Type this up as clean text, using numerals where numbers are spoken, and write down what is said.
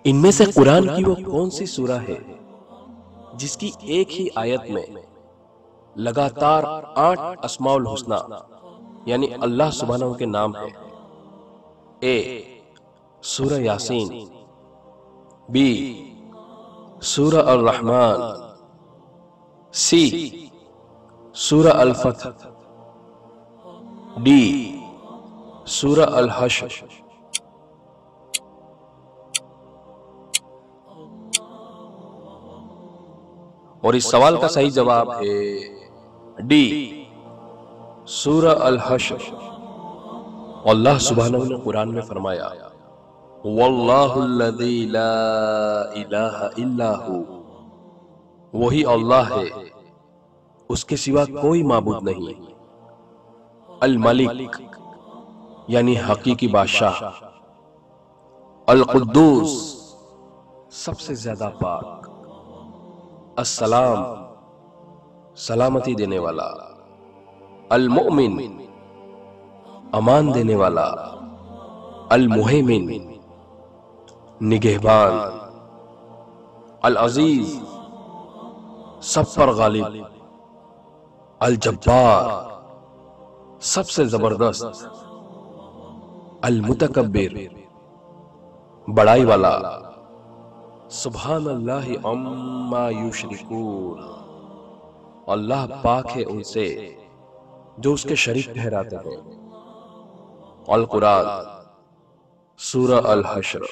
ان میں سے قرآن کی وہ کون سی سورہ ہے جس کی ایک ہی آیت میں لگاتار 8 اسماء الحسنہ یعنی اللہ سبحانہ کے نام ہے؟ اے سورہ یاسین، بی سورہ الرحمن، سی سورہ الفتح، ڈی سورہ الحشر۔ اور اس سوال کا صحیح جواب ہے ڈی سورہ الحشر۔ اللہ سبحانہ نے قرآن میں فرمایا واللہ الذی لا الہ الا ہو، وہی اللہ ہے، اس کے سوا کوئی معبود نہیں۔ الملک یعنی حقیقی بادشاہ، القدوس سب سے زیادہ پاک، السلام سلامتی دینے والا، المؤمن امان دینے والا، المہیمن نگہبان، العزیز سب پر غالب، الجبار سب سے زبردست، المتکبر بڑائی والا۔ سبحان اللہ عما یشرکون، اللہ پاک ہے ان سے جو اس کے شریک ٹھہراتے ہیں۔ القرآن سورہ الحشر۔